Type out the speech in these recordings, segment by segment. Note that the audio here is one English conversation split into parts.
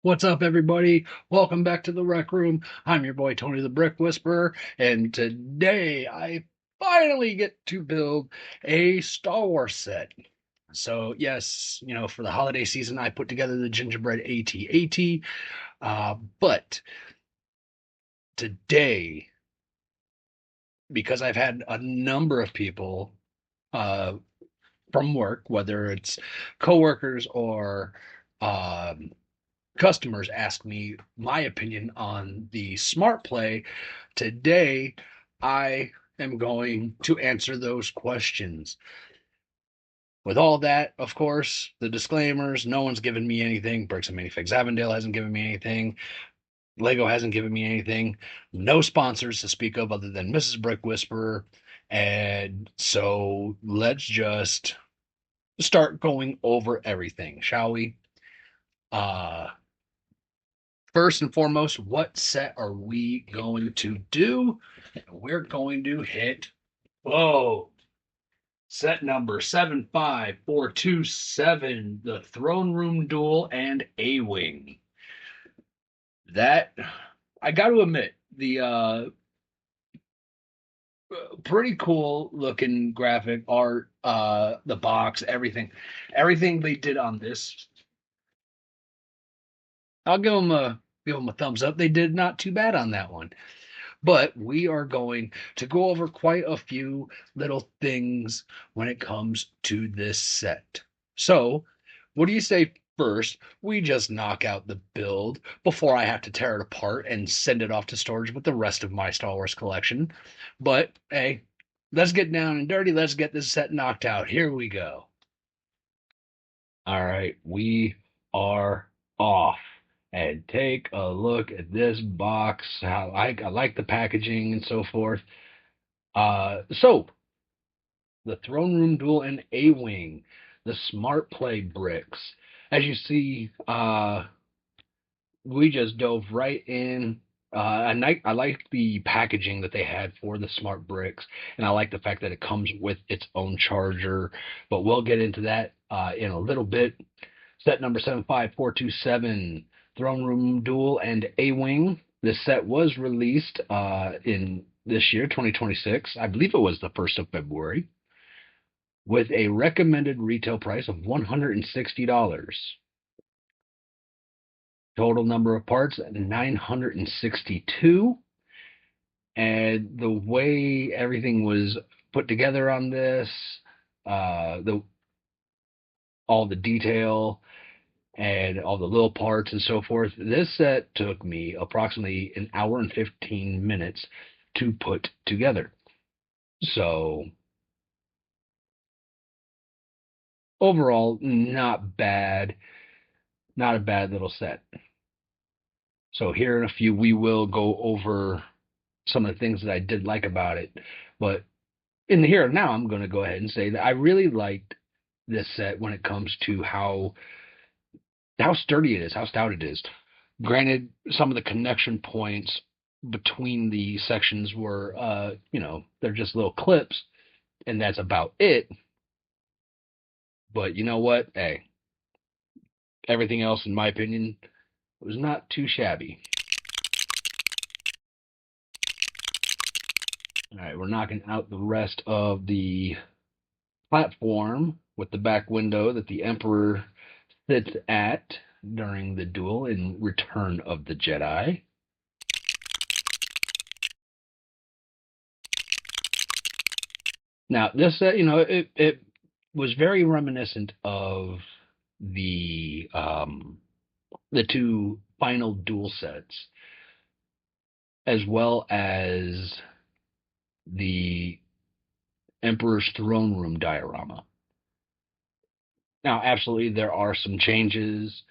What's up, everybody? Welcome back to the Rec Room. I'm your boy Tony the Brick Whisperer, and today I finally get to build a Star Wars set. So, yes, for the holiday season, I put together the gingerbread AT-AT, but today, because I've had a number of people uh, from work, whether it's coworkers or um, customers, ask me my opinion on the smart play. Today, I am going to answer those questions. With all that, of course, the disclaimers, no one's given me anything. Bricks and Minifigs Avondale hasn't given me anything. Lego hasn't given me anything. No sponsors to speak of other than Mrs. Brick Whisperer. And so let's just start going over everything, shall we? Uh, First and foremost, what set are we going to do? We're going to hit, whoa, set number 75427, the Throne Room Duel and A-Wing. That, I got to admit, the pretty cool looking graphic art, the box, everything they did on this. I'll give them a thumbs up. They did not too bad on that one. But we are going to go over quite a few little things when it comes to this set. So, what do you say first? We just knock out the build before I have to tear it apart and send it off to storage with the rest of my Star Wars collection. But hey, let's get down and dirty. Let's get this set knocked out. Here we go. All right, we are off. And take a look at this box. I like the packaging and so forth. So the Throne Room Duel and A-Wing, the Smart Play bricks. As you see, we just dove right in. I like the packaging that they had for the smart bricks, and I like the fact that it comes with its own charger. But we'll get into that in a little bit. Set number 75427, Throne Room Duel and A-Wing. This set was released in this year, 2026. I believe it was the 1st of February, with a recommended retail price of $160. Total number of parts 962. And the way everything was put together on this, the all the detail and all the little parts and so forth. This set took me approximately an hour and 15 minutes to put together. So overall, not bad, not a bad little set. So here in a few, we will go over some of the things that I did like about it. But in the here and now, I'm going to go ahead and say that I really liked this set when it comes to how sturdy it is, how stout it is. Granted, some of the connection points between the sections were, they're just little clips, and that's about it. But you know what? Hey, everything else, in my opinion, was not too shabby. All right, we're knocking out the rest of the platform with the back window that the Emperor sits at during the duel in Return of the Jedi. Now, this, it was very reminiscent of the two final duel sets, as well as the Emperor's Throne Room diorama. Now, absolutely, there are some changes,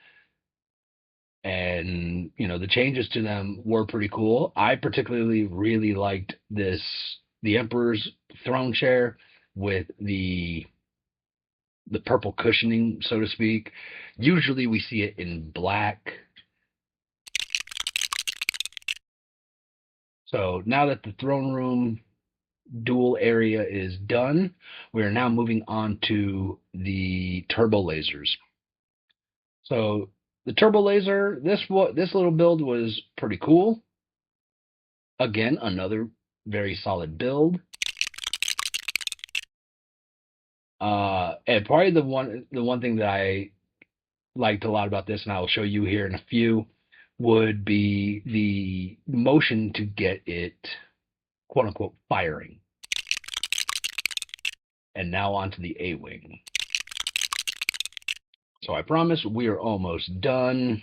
and the changes to them were pretty cool. I particularly really liked the Emperor's throne chair with the purple cushioning, so to speak. Usually we see it in black. So now that the throne room dual area is done, we are now moving on to the turbo lasers. So The turbo laser, this little build was pretty cool. Again, another very solid build. And probably the one thing that I liked a lot about this, and I will show you here in a few, would be the motion to get it quote unquote firing. And now onto the A-wing. So I promise we are almost done.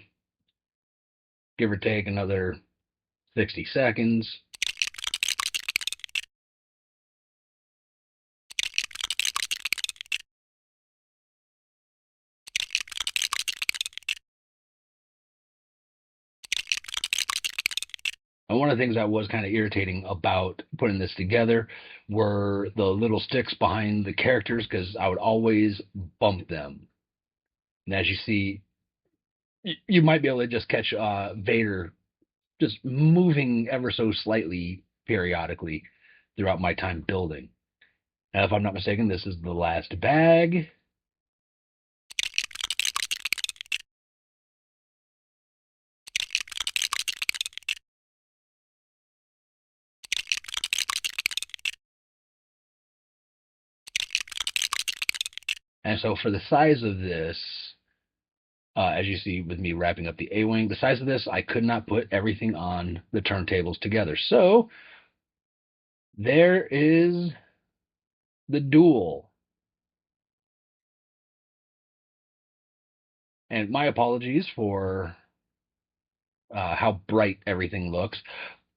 Give or take another 60 seconds. And one of the things that was kind of irritating about putting this together were the little sticks behind the characters because I would always bump them. And as you see, you might be able to just catch Vader just moving ever so slightly periodically throughout my time building. Now, if I'm not mistaken, this is the last bag. And so for the size of this, as you see with me wrapping up the A-Wing, the size of this, I could not put everything on the turntables together. So there is the duel. And my apologies for how bright everything looks,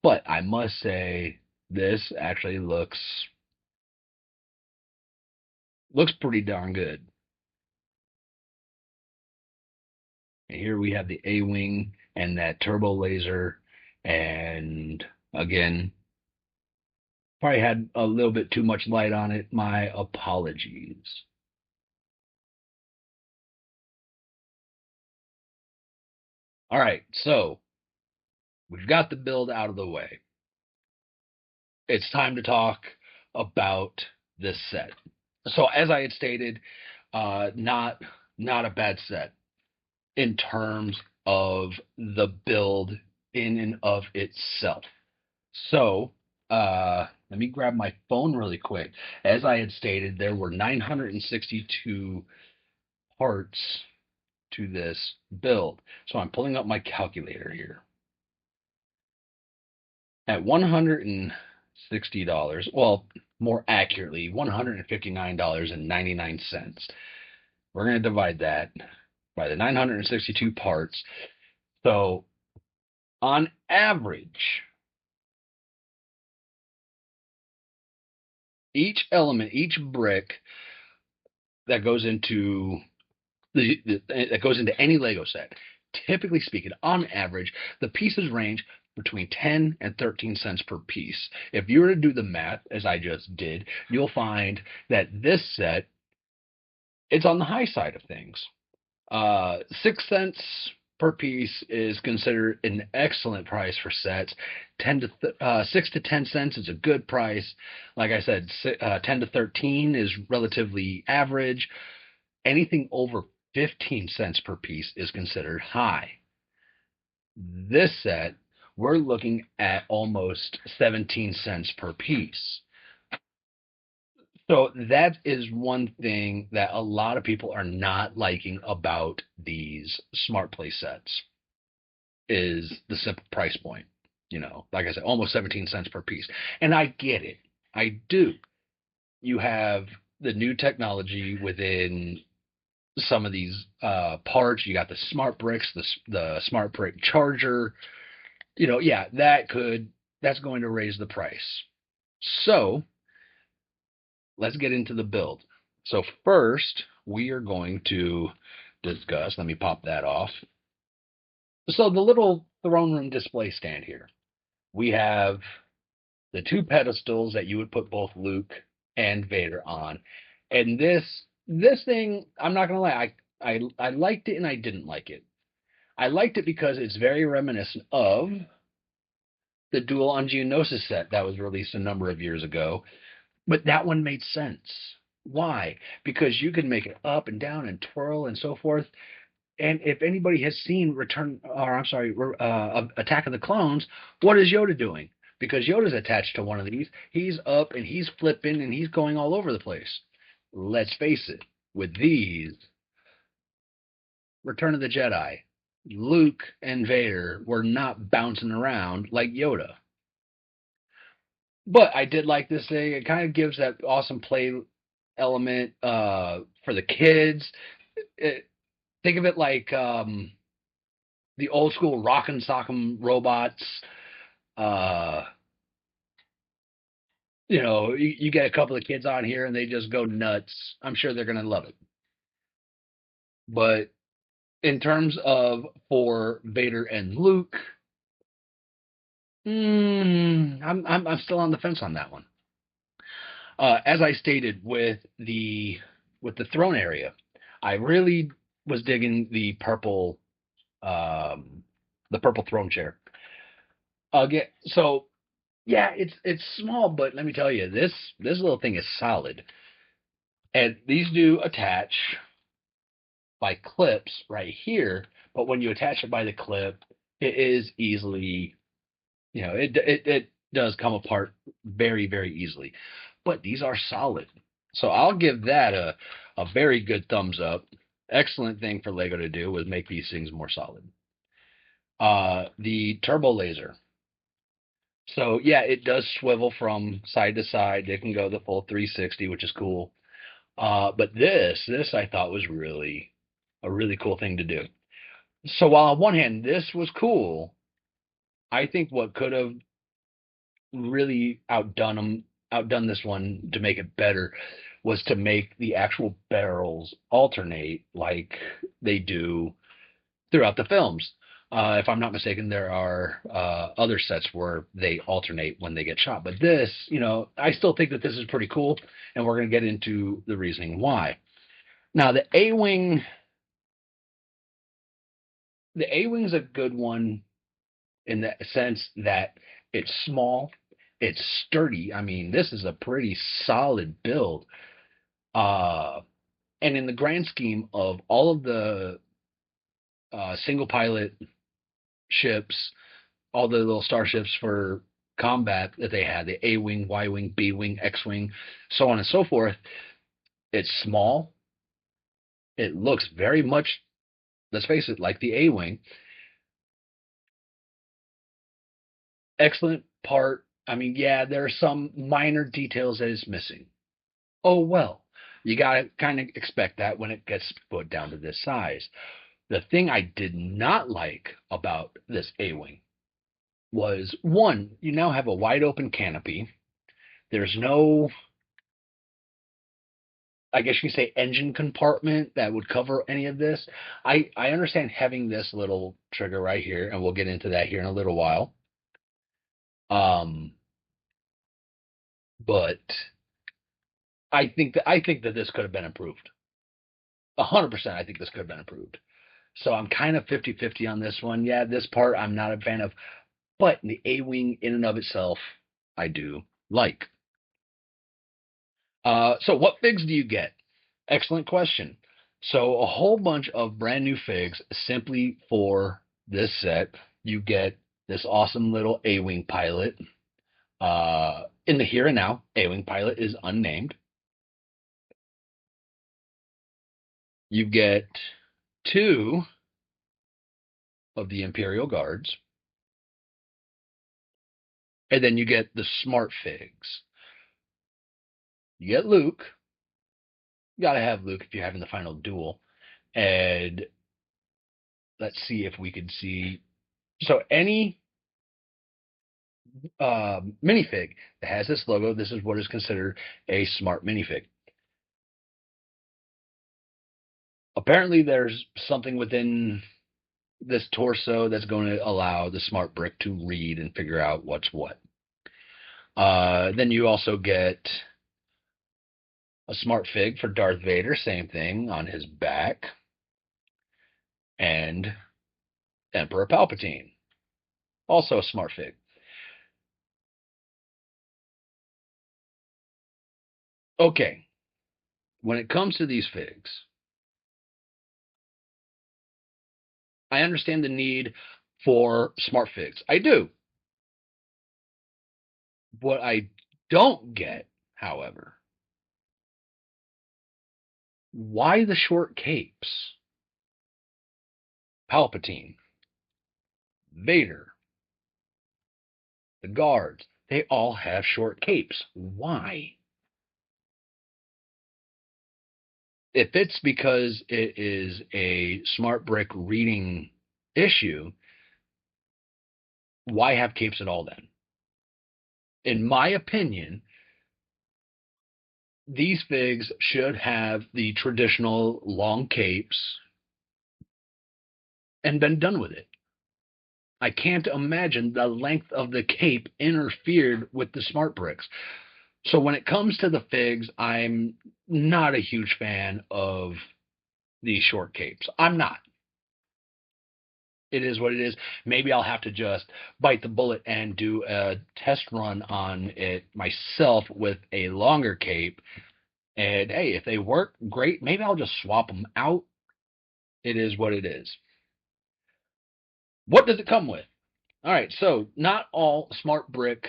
but I must say this actually looks pretty darn good. And here we have the A-Wing and that turbo laser, and again, probably had a little bit too much light on it. My apologies. All right, so we've got the build out of the way. It's time to talk about this set. So as I had stated, not a bad set in terms of the build in and of itself. So let me grab my phone really quick. As I had stated, there were 962 parts to this build. So I'm pulling up my calculator here. At $160, well, more accurately, $159.99. We're going to divide that by the 962 parts. So on average, each element, each brick that goes into that goes into any Lego set, typically speaking, on average, the pieces range between 10 and 13 cents per piece. If you were to do the math, as I just did, you'll find that this set, it's on the high side of things. 6 cents per piece is considered an excellent price for sets. 6 to 10 cents is a good price. Like I said, 10 to 13 is relatively average. Anything over 15 cents per piece is considered high. This set, we're looking at almost 17 cents per piece. So that is one thing that a lot of people are not liking about these smart play sets is the simple price point. Like I said, almost 17 cents per piece. And I get it. I do. You have the new technology within some of these parts. You got the smart bricks, the smart brick charger. Yeah, that's going to raise the price. So let's get into the build. So first, we are going to discuss. Let me pop that off. So the little throne room display stand here. We have the two pedestals that you would put both Luke and Vader on. And this thing, I'm not gonna lie, I liked it and I didn't like it. I liked it because it's very reminiscent of the Duel on Geonosis set that was released a number of years ago, but that one made sense. Why? Because you can make it up and down and twirl and so forth. And if anybody has seen Attack of the Clones, what is Yoda doing? Because Yoda's attached to one of these. He's up and he's flipping and he's going all over the place. Let's face it, with these, Return of the Jedi, Luke and Vader were not bouncing around like Yoda. But I did like this thing. It kind of gives that awesome play element for the kids. It, think of it like the old school Rock'em Sock'em robots. Uh, you get a couple of kids on here and they just go nuts. I'm sure they're gonna love it. But in terms of for Vader and Luke, I'm still on the fence on that one. As I stated with the throne area, I really was digging um, the purple throne chair. Again, so yeah, it's small, but let me tell you, this little thing is solid, and these do attach by clips right here. But when you attach it by the clip, it is easily, it does come apart very easily. But these are solid, so I'll give that a very good thumbs up. Excellent thing for Lego to do was make these things more solid. The turbo laser. So yeah, it does swivel from side to side. It can go the full 360, which is cool. But this I thought was really a really cool thing to do. So while on one hand this was cool, I think what could have really outdone this one to make it better, was to make the actual barrels alternate like they do throughout the films. If I'm not mistaken, there are other sets where they alternate when they get shot. But this, I still think that this is pretty cool, and we're going to get into the reasoning why. Now, the A wing's a good one in the sense that it's small, it's sturdy. I mean, this is a pretty solid build. Uh, and in the grand scheme of all of the single pilot ships, all the little starships for combat that they had, the A Wing, Y Wing, B Wing, X Wing, so on and so forth, it's small. It looks very much, let's face it, like the A Wing. Excellent part. I mean, yeah, there are some minor details that is missing. Oh, well, you got to kind of expect that when it gets put down to this size. The thing I did not like about this A Wing was one, you now have a wide open canopy. There's no, I guess you could say, engine compartment that would cover any of this. I understand having this little trigger right here, and we'll get into that here in a little while. Um, but I think that this could have been improved. 100%, I think this could have been improved. So I'm kind of 50-50 on this one. Yeah, this part I'm not a fan of, but the A wing in and of itself, I do like. So what figs do you get? Excellent question. So a whole bunch of brand new figs simply for this set. You get this awesome little A-wing pilot. In the here and now, A-wing pilot is unnamed. You get two of the Imperial Guards, and then you get the smart figs. You get Luke. You gotta have Luke if you're having the final duel. And let's see if we can see. So any minifig that has this logo, this is what is considered a smart minifig. Apparently, there's something within this torso that's going to allow the smart brick to read and figure out what's what. Then you also get a smart fig for Darth Vader, same thing on his back, and Emperor Palpatine, also a smart fig. Okay, when it comes to these figs, I understand the need for smart figs. I do. What I don't get, however, why the short capes? Palpatine, Vader, the guards, they all have short capes. Why? If it's because it is a smart brick reading issue, why have capes at all then? In my opinion, these figs should have the traditional long capes and been done with it. I can't imagine the length of the cape interfered with the smart bricks. So when it comes to the figs, I'm not a huge fan of these short capes. I'm not. It is what it is. Maybe I'll have to just bite the bullet and do a test run on it myself with a longer cape. And hey, if they work, great. Maybe I'll just swap them out. It is what it is. What does it come with? All right, so not all smart brick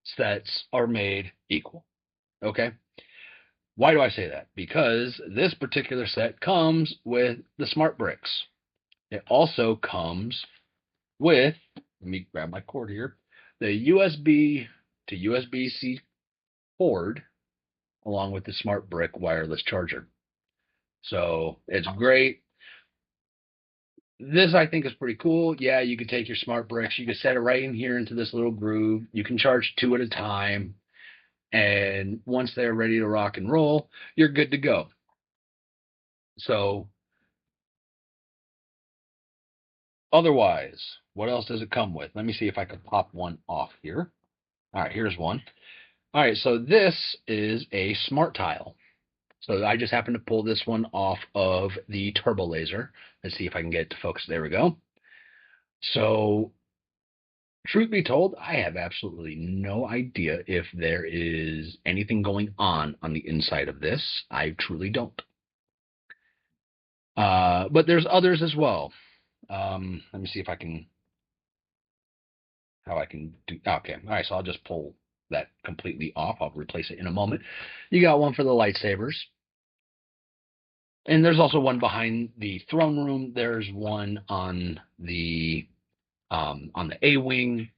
sets are made equal. Okay. Why do I say that? Because this particular set comes with the smart bricks. It also comes with, let me grab my cord here, the USB to USB-C cord, along with the smart brick wireless charger. So it's great. This I think is pretty cool. Yeah, you could take your smart bricks, you could set it right in here into this little groove. You can charge two at a time. And once they're ready to rock and roll, you're good to go. So otherwise, what else does it come with? Let me see if I can pop one off here. All right, here's one. All right, so this is a smart tile. So I just happened to pull this one off of the turbo laser. Let's see if I can get it to focus. There we go. So truth be told, I have absolutely no idea if there is anything going on the inside of this. I truly don't. But there's others as well. Let me see if I can, how I can do, okay. All right, so I'll just pull that completely off. I'll replace it in a moment. You got one for the lightsabers. And there's also one behind the throne room. There's one on the A wing,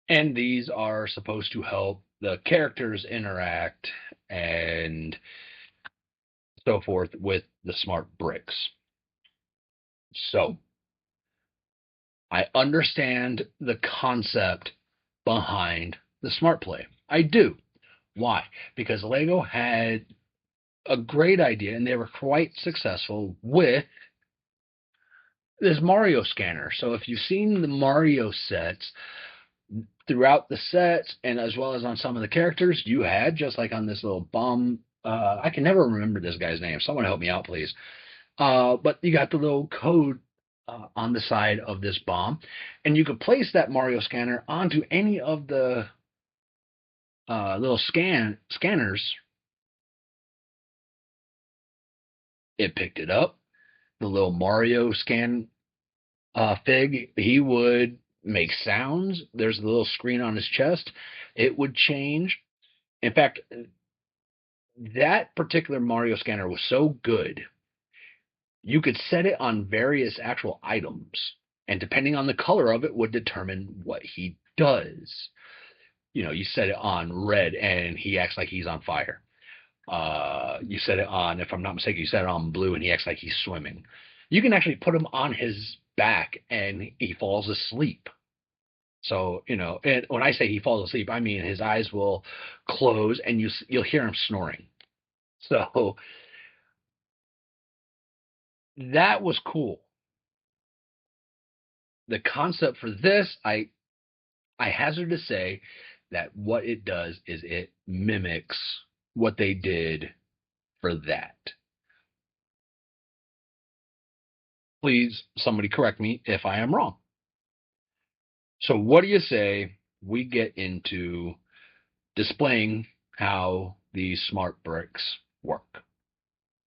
and these are supposed to help the characters interact and so forth with the smart bricks. So I understand the concept behind the smart play. I do. Why? Because Lego had a great idea and they were quite successful with this Mario scanner. So if you've seen the Mario sets, throughout the sets and as well as on some of the characters, you had just like on this little bomb. I can never remember this guy's name. Someone help me out, please. But you got the little code on the side of this bomb, and you could place that Mario scanner onto any of the little scanners. It picked it up. The little Mario scan fig, he would make sounds. There's a little screen on his chest. It would change. In fact, that particular Mario scanner was so good, you could set it on various actual items, and depending on the color of it, would determine what he does. You know, you set it on red, and he acts like he's on fire. You set it on, if I'm not mistaken, you set it on blue, and he acts like he's swimming. You can actually put him on his back, and he falls asleep. So, you know, and when I say he falls asleep, I mean his eyes will close, and you'll hear him snoring. So that was cool. The concept for this, I hazard to say that what it does is it mimics what they did for that. Please, somebody correct me if I am wrong. So, what do you say we get into displaying how these smart bricks work?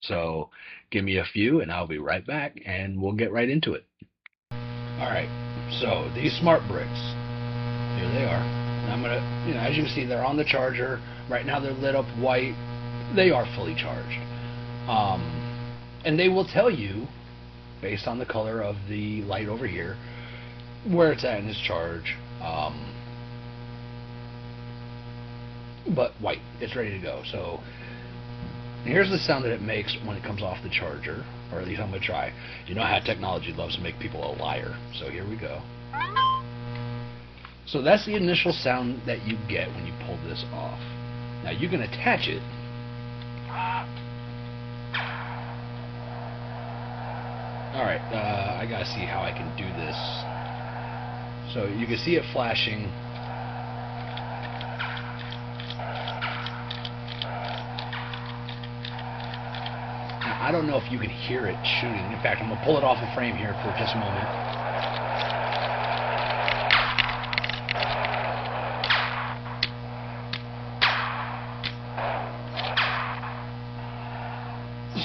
So, give me a few and I'll be right back and we'll get right into it. All right. So these smart bricks, here they are. And I'm gonna, as you can see, they're on the charger right now. They're lit up white. They are fully charged, um, and they will tell you based on the color of the light over here where it's at in its charge. But white, it's ready to go. So here's the sound that it makes when it comes off the charger, or at least I'm gonna try. You know how technology loves to make people a liar. So here we go. So that's the initial sound that you get when you pull this off. Now you can attach it. Alright, I gotta see how I can do this. So you can see it flashing. Now, I don't know if you can hear it shooting. In fact, I'm gonna pull it off the frame here for just a moment.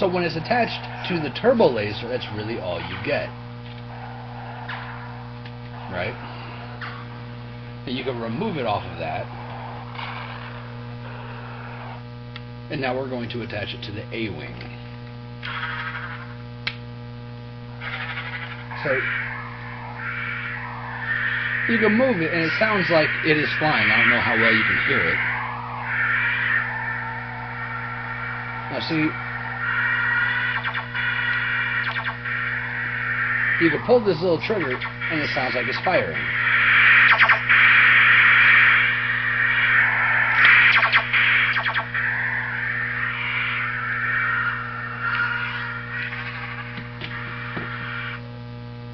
So when it's attached to the turbo laser, that's really all you get. Right? And you can remove it off of that. And now we're going to attach it to the A-wing. So you can move it and it sounds like it is flying. I don't know how well you can hear it. Now see, you can pull this little trigger and it sounds like it's firing.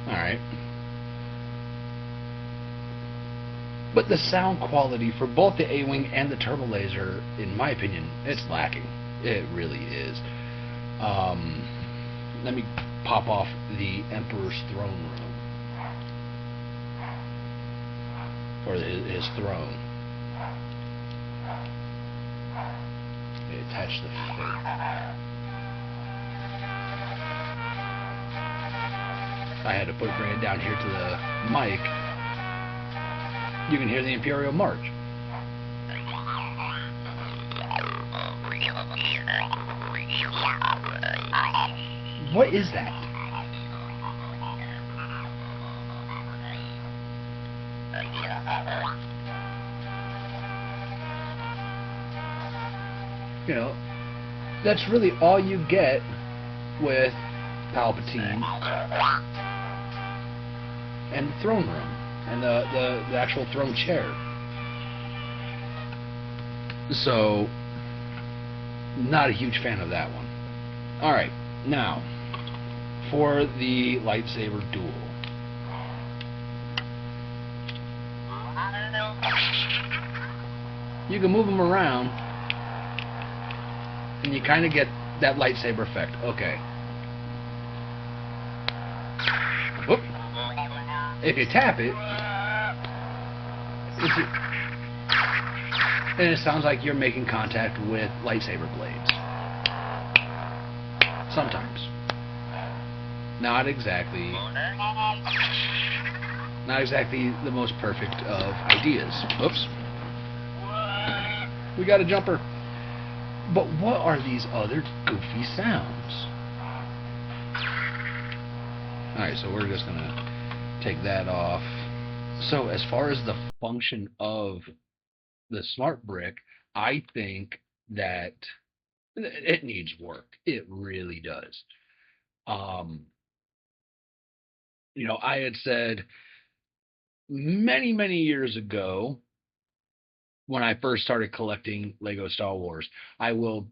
Alright. But the sound quality for both the A-Wing and the turbo laser, in my opinion, it's lacking. It really is. Let me pop off the Emperor's throne room. Or his throne. Attach the fake. I had to bring it down here to the mic. You can hear the Imperial March. What is that? You know, that's really all you get with Palpatine and the throne room and the actual throne chair. So, not a huge fan of that one. Alright, now, for the lightsaber duel. You can move them around, and you kind of get that lightsaber effect. Okay. Whoop. If you tap it, and it sounds like you're making contact with lightsaber blades. Sometimes. Not exactly the most perfect of ideas. Oops. We got a jumper. But what are these other goofy sounds? Alright, so we're just gonna take that off. So as far as the function of the smart brick, I think that it needs work. It really does. I had said many years ago when I first started collecting Lego Star Wars, I will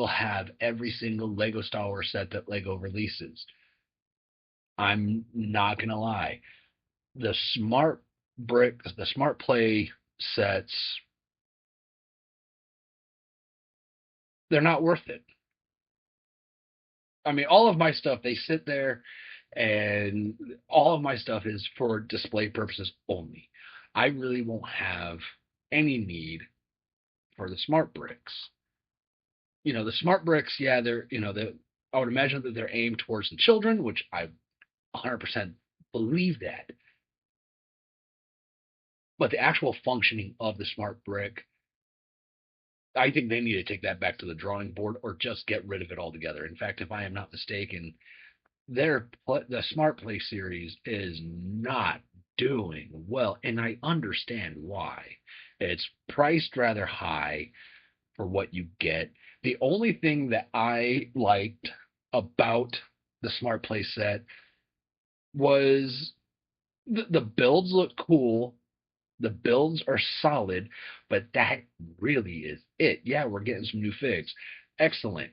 have every single Lego Star Wars set that Lego releases. I'm not gonna lie. The smart the smart play sets, they're not worth it. I mean, all of my stuff, they sit there and all of my stuff is for display purposes only. I really won't have any need for the smart bricks. The smart bricks, I would imagine that they're aimed towards the children, which I 100% believe that. But the actual functioning of the smart brick, I think they need to take that back to the drawing board or just get rid of it altogether. In fact, if I am not mistaken, the Smart Play series is not doing well, and I understand why. It's priced rather high for what you get. The only thing that I liked about the Smart Play set was the builds look cool. The builds are solid, but that really is it. Yeah, we're getting some new figs. Excellent.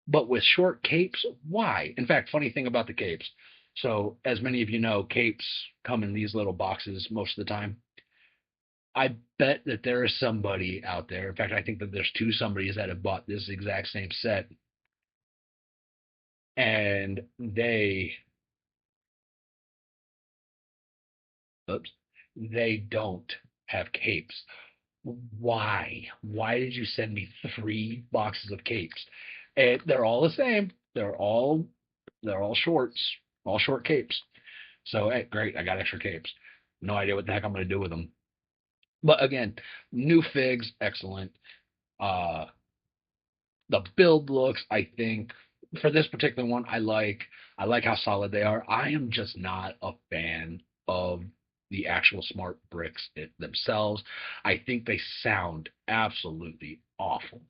But with short capes, why? In fact, funny thing about the capes. So, as many of you know, capes come in these little boxes most of the time. I bet that there is somebody out there. In fact, I think that there's two somebodies that have bought this exact same set, and oops, they don't have capes. Why? Why did you send me three boxes of capes? And they're all the same. They're all shorts, all short capes. So hey, great, I got extra capes. No idea what the heck I'm going to do with them. But again, new figs, excellent. Uh, the build looks, I think, for this particular one, I like how solid they are. I am just not a fan of the actual smart bricks themselves. I think they sound absolutely awful.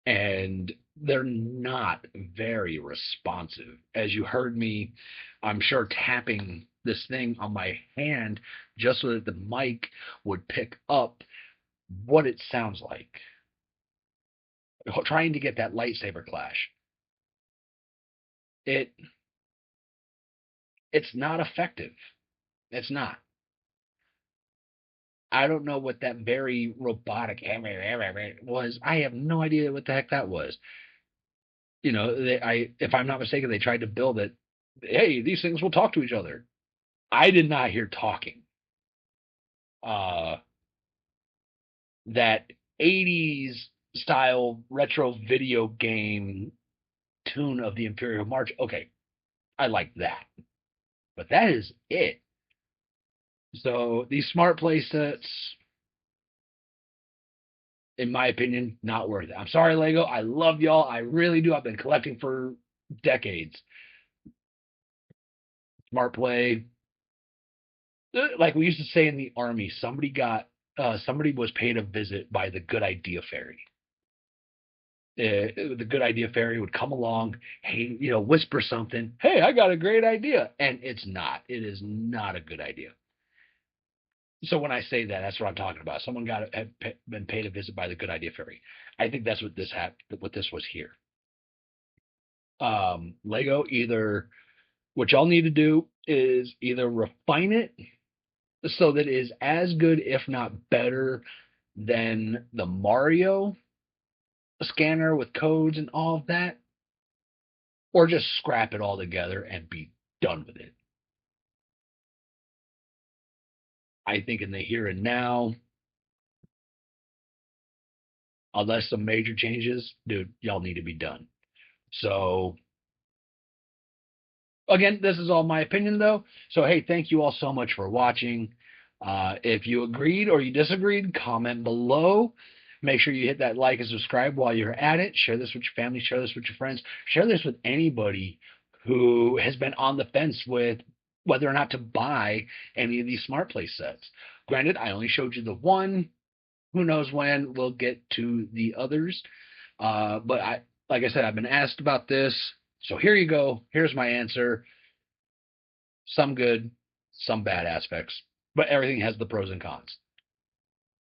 And they're not very responsive. As you heard me, I'm sure, tapping this thing on my hand just so that the mic would pick up what it sounds like, trying to get that lightsaber clash. It it's not effective. It's not. I don't know what that very robotic was. I have no idea what the heck that was. If I'm not mistaken, they tried to build it. Hey, these things will talk to each other. I did not hear talking. Uh, that 80s style retro video game tune of the Imperial March. Okay, I like that. But that is it. So these smart play sets, in my opinion, not worth it. I'm sorry, Lego. I love y'all. I really do. I've been collecting for decades. Smart play, like we used to say in the army, somebody was paid a visit by the Good Idea Fairy. The Good Idea Fairy would come along, hey, whisper something. Hey, I got a great idea, and it's not. It is not a good idea. So when I say that, that's what I'm talking about. Someone had been paid a visit by the Good Idea Fairy. I think that's what this happened. What this was here. Lego, either what y'all need to do is either refine it so that it is as good, if not better, than the Mario scanner with codes and all of that, or just scrap it all together and be done with it. I think in the here and now, unless some major changes, dude, y'all need to be done. So again, this is all my opinion though. So hey, thank you all so much for watching. If you agreed or you disagreed, comment below. Make sure you hit that like and subscribe while you're at it. Share this with your family, share this with your friends, share this with anybody who has been on the fence with whether or not to buy any of these smart play sets. Granted, I only showed you the one. Who knows when we'll get to the others. But like I said, I've been asked about this. So here you go. Here's my answer. Some good, some bad aspects, but everything has the pros and cons.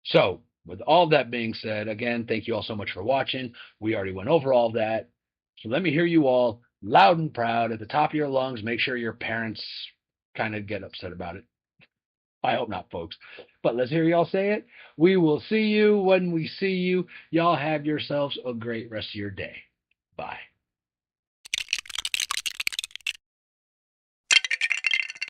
So, with all that being said, again, thank you all so much for watching. We already went over all that. So let me hear you all loud and proud at the top of your lungs. Make sure your parents kind of get upset about it. I hope not, folks. But let's hear y'all say it. We will see you when we see you. Y'all have yourselves a great rest of your day. Bye.